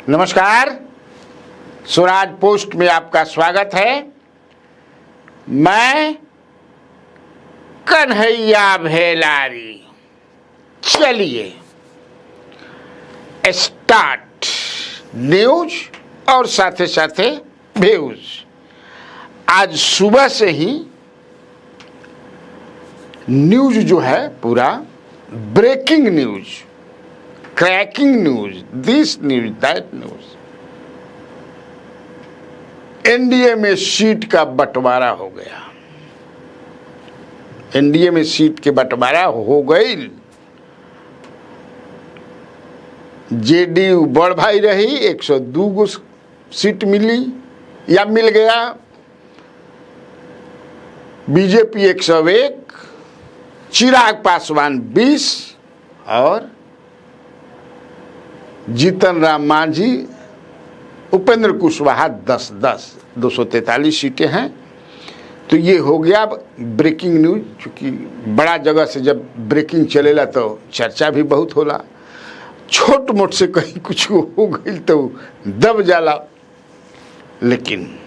नमस्कार, स्वराज पोस्ट में आपका स्वागत है। मैं कन्हैया भेलारी। चलिए स्टार्ट न्यूज और साथे साथे व्यूज। आज सुबह से ही न्यूज जो है पूरा breaking news, cracking news, this news that news. NDA में सीट का बंटवारा हो गया। एनडीए में सीट के बंटवारा हो गई। जेडीयू बड़ भाई रही, 102 गो सीट मिली या मिल गया। बीजेपी 101, चिराग पासवान 20 और जीतन राम मांझी, उपेंद्र कुशवाहा 10-10, 243 सीटें हैं। तो ये हो गया ब्रेकिंग न्यूज। चूँकि बड़ा जगह से जब ब्रेकिंग चलेला तो चर्चा भी बहुत होला, छोट मोट से कहीं कुछ हो गई तो दब जाला। लेकिन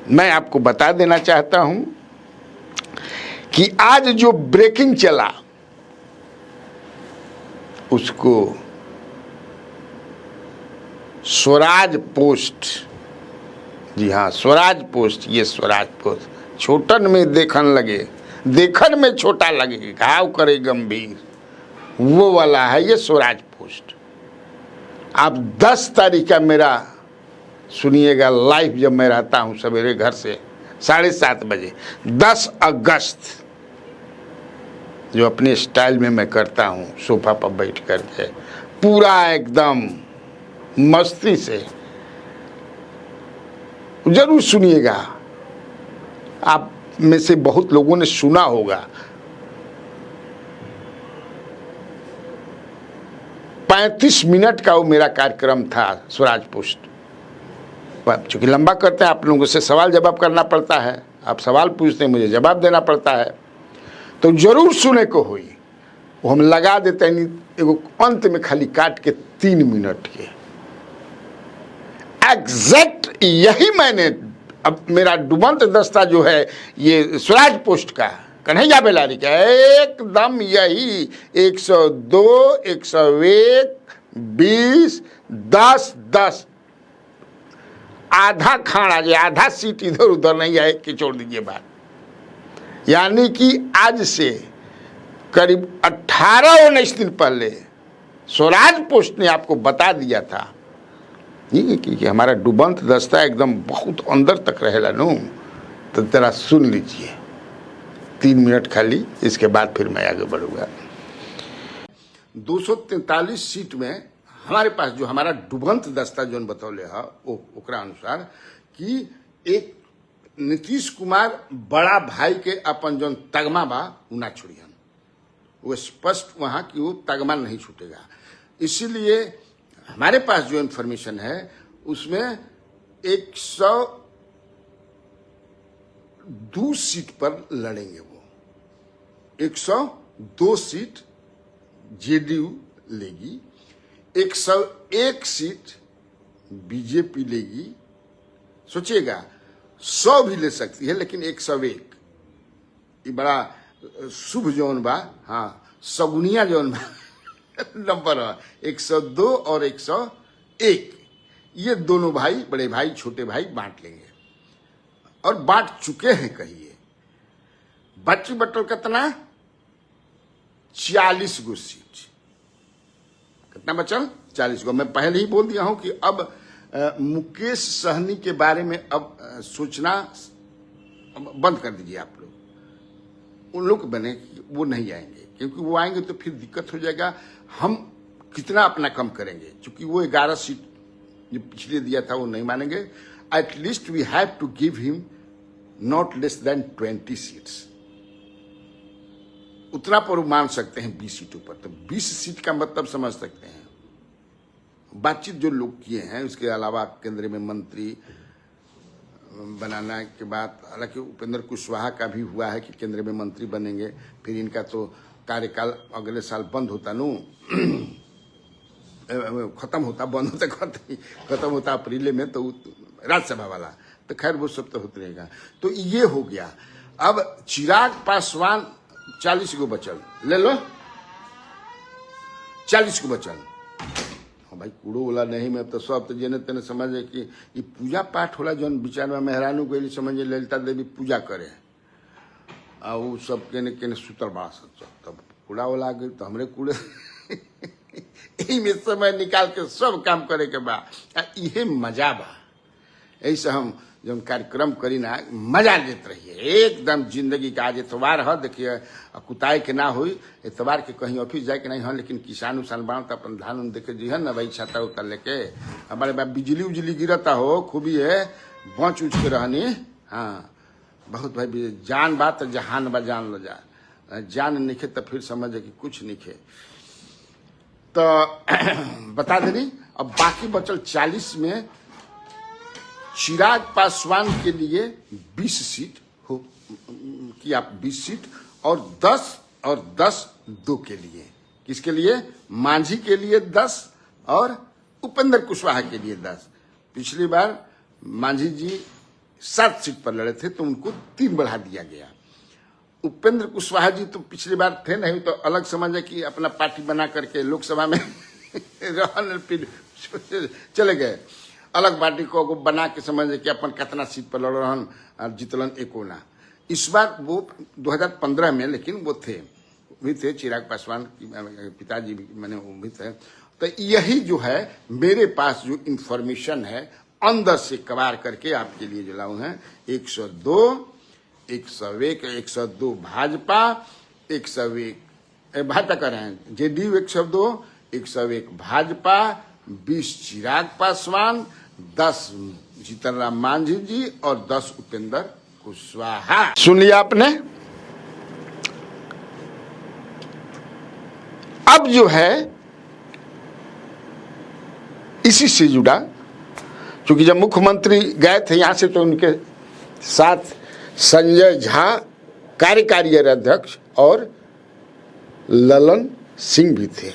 मैं आपको बता देना चाहता हूं कि आज जो ब्रेकिंग चला उसको स्वराज पोस्ट, जी हाँ स्वराज पोस्ट, ये स्वराज पोस्ट छोटन में देखन लगे, देखन में छोटा लगे, घाव करे गंभीर, वो वाला है ये स्वराज पोस्ट। आप 10 तारीख का मेरा सुनिएगा लाइव, जब मैं रहता हूँ सवेरे घर से 7:30 बजे, 10 अगस्त, जो अपने स्टाइल में मैं करता हूँ सोफा पर बैठ करके, पूरा एकदम मस्ती से, जरूर सुनिएगा। आप में से बहुत लोगों ने सुना होगा। 35 मिनट का वो मेरा कार्यक्रम था स्वराज पोस्ट। चूंकि लंबा करते हैं, आप लोगों से सवाल जवाब करना पड़ता है, आप सवाल पूछते हैं, मुझे जवाब देना पड़ता है, तो जरूर सुने को हुई। वो हम लगा देते हैं एगो अंत में खाली काट के 3 मिनट के एग्जैक्ट। यही मैंने अब मेरा डुबंत दस्ता जो है ये स्वराज पोस्ट का, कन्हैया भेलारी का, एकदम यही 102, 101, 20, 10-10, आधा खाना, जो आधा सीट इधर उधर नहीं आए कि छोड़ दीजिए बात। यानी कि आज से करीब 18-19 दिन पहले स्वराज पोस्ट ने आपको बता दिया था कि हमारा डुबंत दस्ता एकदम बहुत अंदर तक रहेला नो, तो जरा सुन लीजिए 3 मिनट खाली, इसके बाद फिर मैं आगे बढ़ूंगा। 243 सीट में हमारे पास जो हमारा डुबंत दस्ता जो बतौले है ओकरा अनुसार कि एक नीतीश कुमार बड़ा भाई के अपन जो तगमा बा उ ना छोड़ियन, वो स्पष्ट वहां कि वो तगमा नहीं छूटेगा। इसीलिए हमारे पास जो इन्फॉर्मेशन है उसमें 102 सीट पर लड़ेंगे। वो 102 सीट जेडीयू लेगी, 101 सीट बीजेपी लेगी। सोचिएगा 100 भी ले सकती है, लेकिन 101 ये बड़ा शुभ जोन बा, हाँ सगुनिया जोन बा नंबर 102 और 101, ये दोनों भाई, बड़े भाई छोटे भाई बांट लेंगे और बांट चुके हैं। कहिए बची बटल कितना? 40 गो सीट। कितना बचल? 40 गो। मैं पहले ही बोल दिया हूं कि अब मुकेश सहनी के बारे में अब सोचना बंद कर दीजिए आप लोग। उन लोग बने वो नहीं आएंगे, क्योंकि वो आएंगे तो फिर दिक्कत हो जाएगा। हम कितना अपना कम करेंगे, क्योंकि वो 11 सीट जो पिछले दिया था वो नहीं मानेंगे। At least we have to give him not less than 20 seats, उतना पर मान सकते हैं 20 सीटों पर। तो 20 सीट का मतलब समझ सकते हैं। बातचीत जो लोग किए हैं, उसके अलावा केंद्र में मंत्री बनाने के बाद, हालांकि उपेंद्र कुशवाहा का भी हुआ है कि केंद्र में मंत्री बनेंगे, फिर इनका तो कार्यकाल अगले साल बंद होता नो। खत्म होता, बंद होता खत्म होता अप्रैल में, तो राज्यसभा वाला, तो खैर वो सब तो होते रहेगा। तो ये हो गया। अब चिराग पासवान 40 गो बचल, ले लो 40 गो बचल। हाँ भाई, कूड़ो वाला नहीं में तो सब तो जेने तेने समझे कि ये पूजा पाठ होला, जौन विचार में मेहरानू गई समझे ललिता देवी पूजा करे, आ वो सब केने केने सुतर बड़ा सच। तब कूड़ा वाला आ गई तो हमरे कूड़े यही में समय निकाल के सब काम करे के बा, इहे मजा बा। ऐसे हम जब कार्यक्रम करी ना, मजा लेते रहिए एकदम जिंदगी का। आज एतवार है, देखिए कुताई के ना हुई, एतवार के कहीं ऑफिस जाए के नहीं है, लेकिन किसान उसान बाण तो अपन धान उन देखे जी है ना भाई, छाता उतर लेके हमारे बाप बिजली उजली गिरता हो खूबी है, बच उच के रहनी। हाँ बहुत भाई, जान बात जहान बा, जान लो जान निखे तो फिर समझे कि कुछ निखे। तो बता देनी। अब बाकी बचल 40 में चिराग पासवान के लिए 20 सीट हो कि आप 20 सीट और 10 2 के लिए, किसके लिए? मांझी के लिए 10 और उपेंद्र कुशवाहा के लिए 10। पिछली बार मांझी जी 7 सीट पर लड़े थे तो उनको 3 बढ़ा दिया गया। उपेंद्र कुशवाहा जी तो पिछली बार थे नहीं, तो अलग समझे कि अपना पार्टी बना करके लोकसभा में फिर चले गए, अलग पार्टी को बना के समझे कि अपन कितना सीट पर लड़ रहन और जीतलन एको ना। इस बार वो 2015 में लेकिन वो थे भी थे, चिराग पासवान की पिताजी भी मैंने वो भी थे। तो यही जो है मेरे पास जो इंफॉर्मेशन है अंदर से कबार करके आपके लिए जो लाऊं है। 102 101 102 भाजपा, 101 भाजपा कर रहे हैं, जेडीयू 102 101 भाजपा, 20 चिराग पासवान, 10 जीतन राम मांझी जी और 10 उपेंद्र कुशवाहा। सुन लिया आपने। अब जो है इसी से जुड़ा, क्योंकि जब मुख्यमंत्री गए थे यहां से तो उनके साथ संजय झा कार्यकारी अध्यक्ष और ललन सिंह भी थे।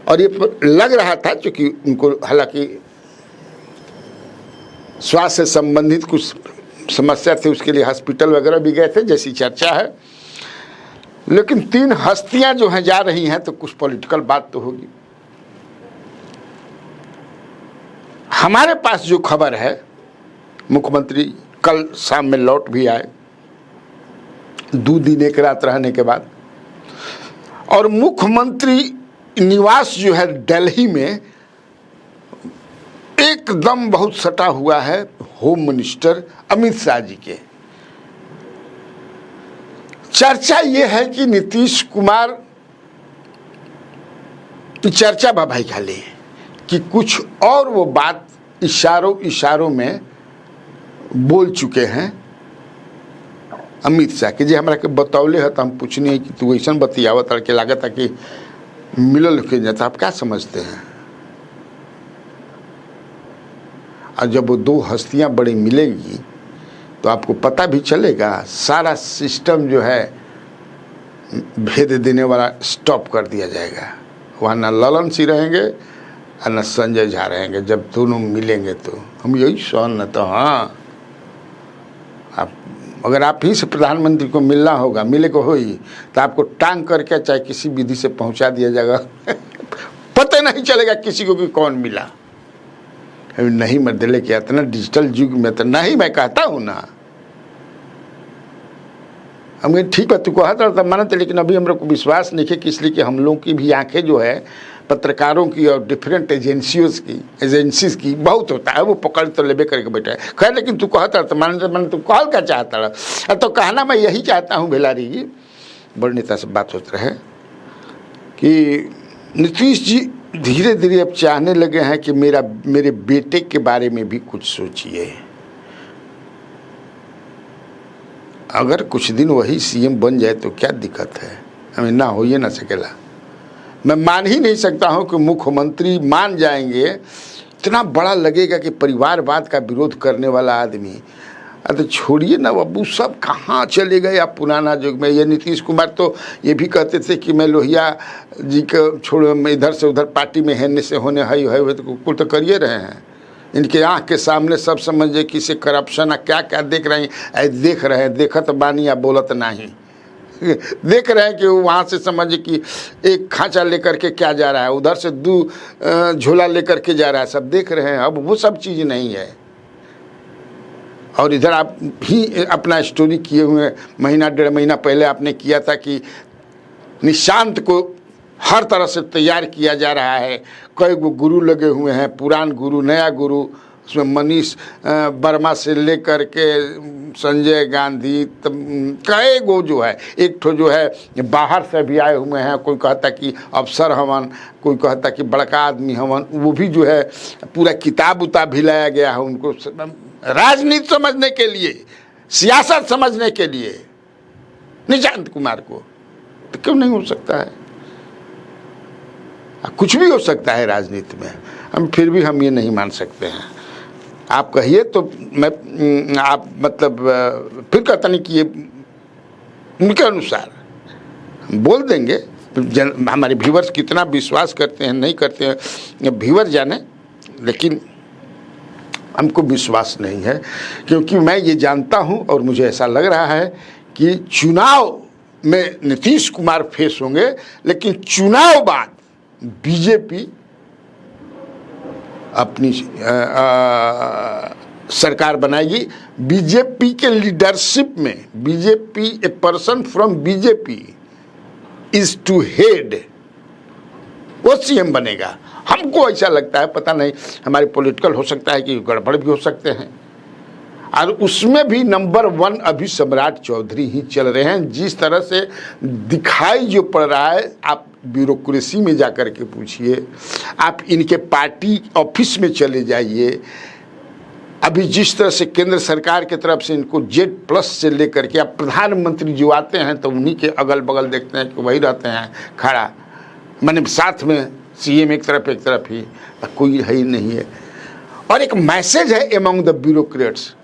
और ये लग रहा था क्योंकि उनको हालांकि स्वास्थ्य से संबंधित कुछ समस्या थी, उसके लिए हॉस्पिटल वगैरह भी गए थे जैसी चर्चा है। लेकिन 3 हस्तियां जो हैं जा रही हैं तो कुछ पॉलिटिकल बात तो होगी। हमारे पास जो खबर है, मुख्यमंत्री कल शाम में लौट भी आए 2 दिन 1 रात रहने के बाद, और मुख्यमंत्री निवास जो है दिल्ली में एकदम बहुत सटा हुआ है होम मिनिस्टर अमित शाह जी के। चर्चा यह है कि नीतीश कुमार की चर्चा भाई खाली कि कुछ और वो बात इशारों में बोल चुके हैं अमित शाह के, जे हमरा के बतौले है तो हम पूछनी है कि तू ऐसा बतियावत के लागत है कि मिलल के जाता। आप क्या समझते हैं? और जब वो 2 हस्तियां बड़ी मिलेंगी तो आपको पता भी चलेगा, सारा सिस्टम जो है भेद देने वाला स्टॉप कर दिया जाएगा। वहाँ न ललन सिंह रहेंगे और न संजय झा रहेंगे। जब दोनों मिलेंगे तो हम यही सोन न तो हाँ, आप अगर आप ही से प्रधानमंत्री को मिलना होगा, मिले को हो ही तो आपको टांग करके चाहे किसी विधि से पहुंचा दिया जाएगा पता नहीं चलेगा किसी को कि कौन मिला। नहीं मर्दले क्या इतना डिजिटल युग में तो नहीं, मैं कहता हूं ना, हम ठीक है तू कहता था मानते, लेकिन अभी हम लोग को विश्वास नहीं है कि इसलिए कि हम लोग की भी आंखें जो है पत्रकारों की और डिफरेंट एजेंसीज की बहुत होता है, वो पकड़ तो लेबे करके बैठा है। खैर लेकिन तू कहता तो मान तू कहल क्या चाहता रहा, तो कहना मैं यही चाहता हूँ भेलारी जी, बड़े नेता से बात होती रहे कि नीतीश जी धीरे धीरे अब चाहने लगे हैं कि मेरे बेटे के बारे में भी कुछ सोचिए। अगर कुछ दिन वही सीएम बन जाए तो क्या दिक्कत है, हमें ना हो ये ना सकेला। मैं मान ही नहीं सकता हूं कि मुख्यमंत्री मान जाएंगे, इतना बड़ा लगेगा कि परिवारवाद का विरोध करने वाला आदमी तो छोड़िए ना अबू, सब कहाँ चले गए आप पुराना युग में। ये नीतीश कुमार तो ये भी कहते थे कि मैं लोहिया जी को छोड़, मैं इधर से उधर पार्टी में हेलने से होने है तो कुल तो करिए रहे हैं। इनके आँख के सामने सब समझे कि से करप्शन क्या क्या देख रहे हैं, देख रहे हैं, देखत बानी या बोलत नहीं देख रहे हैं कि वहाँ से समझे कि एक खांचा लेकर के क्या जा रहा है, उधर से झोला लेकर के जा रहा है, सब देख रहे हैं। अब वो सब चीज़ नहीं है। और इधर आप भी अपना स्टोरी किए हुए, महीना 1.5 महीना पहले आपने किया था कि निशांत को हर तरह से तैयार किया जा रहा है। कई गो गुरु लगे हुए हैं, पुरान गुरु, नया गुरु, उसमें मनीष वर्मा से लेकर के संजय गांधी, कई गो जो है, एक ठो जो है बाहर से भी आए हुए हैं। कोई कहता कि अफसर हवन, कोई कहता कि बड़का आदमी हवन, वो भी जो है पूरा किताब उताब भी लाया गया है उनको राजनीति समझने के लिए, सियासत समझने के लिए। निशांत कुमार को तो क्यों नहीं हो सकता है? कुछ भी हो सकता है राजनीति में, हम फिर भी हम ये नहीं मान सकते हैं। आप कहिए तो मैं आप मतलब फिर कहता नहीं कि ये उनके अनुसार हम बोल देंगे। हमारे व्यूवर्स कितना विश्वास करते हैं नहीं करते हैं व्यूवर जाने, लेकिन हमको विश्वास नहीं है, क्योंकि मैं ये जानता हूँ और मुझे ऐसा लग रहा है कि चुनाव में नीतीश कुमार फेस होंगे, लेकिन चुनाव बाद बीजेपी अपनी सरकार बनाएगी। बीजेपी के लीडरशिप में BJP, a person from BJP is to head, वो सीएम बनेगा। हमको ऐसा लगता है, पता नहीं हमारे पॉलिटिकल हो सकता है कि गड़बड़ भी हो सकते हैं। और उसमें भी नंबर 1 अभी सम्राट चौधरी ही चल रहे हैं। जिस तरह से दिखाई जो पड़ रहा है, आप ब्यूरोक्रेसी में जाकर के पूछिए, आप इनके पार्टी ऑफिस में चले जाइए, अभी जिस तरह से केंद्र सरकार की तरफ से इनको Z+ से लेकर के आप प्रधानमंत्री जो आते हैं तो उन्हीं के अगल बगल देखते हैं कि वही रहते हैं खड़ा, मैंने साथ में सीएम एक तरफ ही, कोई है ही नहीं है। और एक मैसेज है एमंग द ब्यूरोक्रेट्स,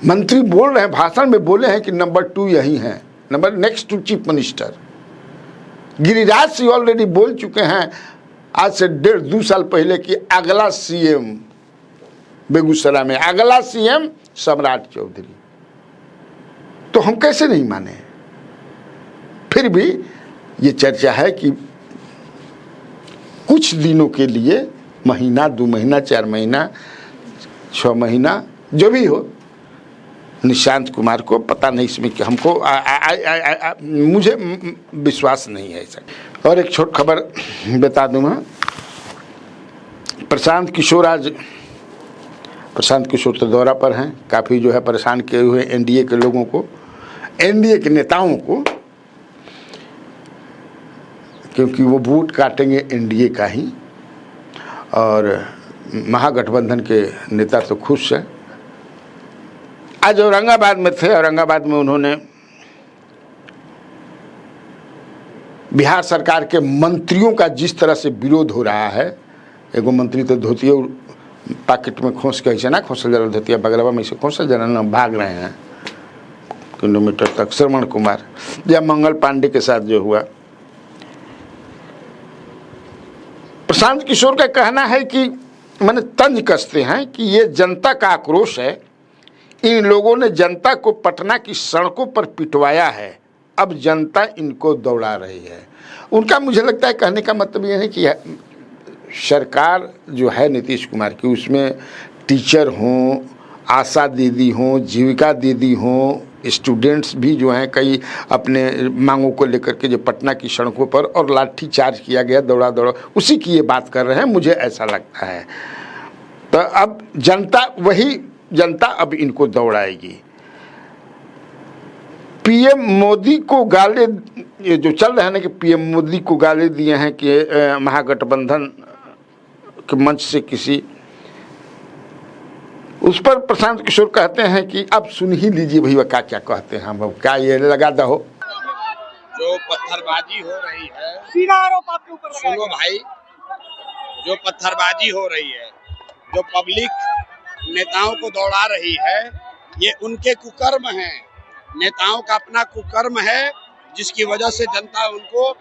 मंत्री बोल रहे हैं, भाषण में बोले हैं कि नंबर 2 यही हैं, number next to chief minister. Giriraj Singh already बोल चुके हैं आज से 1.5-2 साल पहले कि अगला सीएम बेगूसराय में, अगला सीएम सम्राट चौधरी। तो हम कैसे नहीं माने? फिर भी ये चर्चा है कि कुछ दिनों के लिए, महीना 2 महीना 4 महीना 6 महीना जो भी हो, निशांत कुमार को पता नहीं इसमें कि हमको मुझे विश्वास नहीं है ऐसा। और एक छोटी खबर बता दूँ मैं, प्रशांत किशोर तो दौरा पर हैं, काफ़ी जो है परेशान किए हुए एनडीए के लोगों को, एनडीए के नेताओं को, क्योंकि वो वोट काटेंगे एनडीए का ही। और महागठबंधन के नेता तो खुश हैं। आज औरंगाबाद में थे, औरंगाबाद में उन्होंने बिहार सरकार के मंत्रियों का जिस तरह से विरोध हो रहा है, एगो मंत्री तो धोतिया पॉकेट में खोस के ऐसे ना खोसल जरा, धोतिया बगलवा में से खोसल जरा ना, भाग रहे हैं किलोमीटर तक। श्रवण कुमार या मंगल पांडे के साथ जो हुआ, प्रशांत किशोर का कहना है कि मैंने तंज कसते हैं कि ये जनता का आक्रोश है, इन लोगों ने जनता को पटना की सड़कों पर पिटवाया है, अब जनता इनको दौड़ा रही है। उनका मुझे लगता है कहने का मतलब ये है कि सरकार जो है नीतीश कुमार की, उसमें टीचर हों, आशा दीदी हों, जीविका दीदी हों, स्टूडेंट्स भी जो हैं कई अपने मांगों को लेकर के जो पटना की सड़कों पर और लाठी चार्ज किया गया, दौड़ा उसी की ये बात कर रहे हैं, मुझे ऐसा लगता है। तो अब जनता अब इनको दौड़ाएगी। पीएम मोदी को गाले, ये जो चल रहा है ना कि पीएम मोदी को गाले दिए हैं कि महागठबंधन के मंच से किसी, उस पर प्रशांत किशोर कहते हैं कि अब सुन ही लीजिए भैया क्या कहते हैं हम, अब क्या ये लगा दो। जो पत्थरबाजी हो रही है, सुनो भाई, जो पत्थरबाजी हो रही है, जो पब्लिक नेताओं को दौड़ा रही है, ये उनके कुकर्म हैं। नेताओं का अपना कुकर्म है, जिसकी वजह से जनता उनको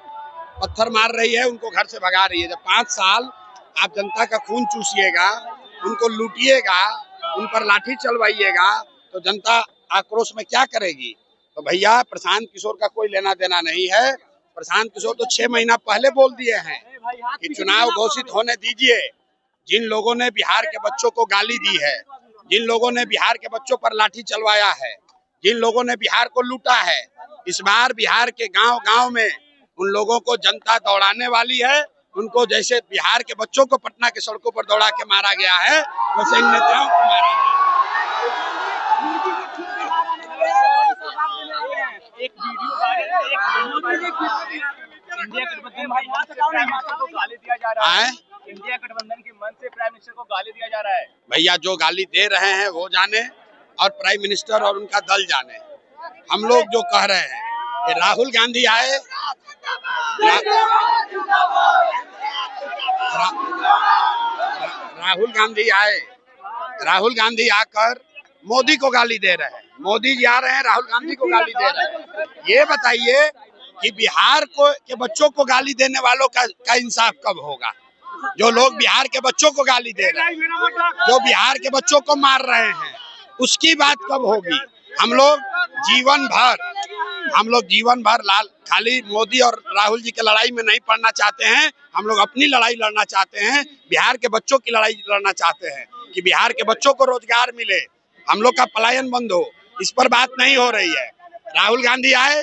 पत्थर मार रही है, उनको घर से भगा रही है। जब 5 साल आप जनता का खून चूसिएगा, उनको लूटिएगा, उन पर लाठी चलवाइएगा, तो जनता आक्रोश में क्या करेगी? तो भैया प्रशांत किशोर का कोई लेना देना नहीं है। प्रशांत किशोर तो 6 महीना पहले बोल दिए हैं कि चुनाव घोषित होने दीजिए। जिन लोगों ने बिहार के बच्चों को गाली दी है, जिन लोगों ने बिहार के बच्चों पर लाठी चलवाया है, जिन लोगों ने बिहार को लूटा है, इस बार बिहार के गांव-गांव में उन लोगों को जनता दौड़ाने वाली है। उनको जैसे बिहार के बच्चों को पटना के सड़कों पर दौड़ा के मारा गया है, वैसे इन नेताओं को मारा है। एक वीडियो इंडिया गठबंधन को गाली दिया जा रहा है। इंडिया गठबंधन के मंच से प्राइम मिनिस्टर को गाली दिया जा रहा है। भैया जो गाली दे रहे हैं वो जाने, और प्राइम मिनिस्टर और उनका दल जाने। हम लोग जो कह रहे हैं, ये राहुल गांधी आए, राहुल गांधी आकर मोदी को गाली दे रहे हैं। मोदी जी आ रहे हैं, राहुल गांधी को गाली दे रहे हैं। ये बताइए कि बिहार के बच्चों को गाली देने वालों का इंसाफ कब होगा? जो लोग बिहार के बच्चों को गाली दे रहे हैं, जो बिहार के बच्चों को मार रहे हैं, उसकी बात कब होगी? हम लोग जीवन भर खाली मोदी और राहुल जी के लड़ाई में नहीं पड़ना चाहते हैं। हम लोग अपनी लड़ाई लड़ना चाहते हैं, बिहार के बच्चों की लड़ाई लड़ना चाहते हैं कि बिहार के बच्चों को रोजगार मिले, हम लोग का पलायन बंद हो। इस पर बात नहीं हो रही है। राहुल गांधी आए,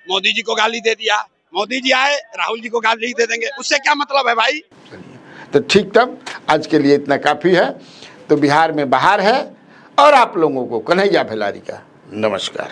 मोदी जी को गाली दे दिया, मोदी जी आए, राहुल जी को गाली दे देंगे, उससे क्या मतलब है भाई? तो ठीक, तब आज के लिए इतना काफ़ी है। तो बिहार में बाहर है, और आप लोगों को कन्हैया भेलारी का नमस्कार।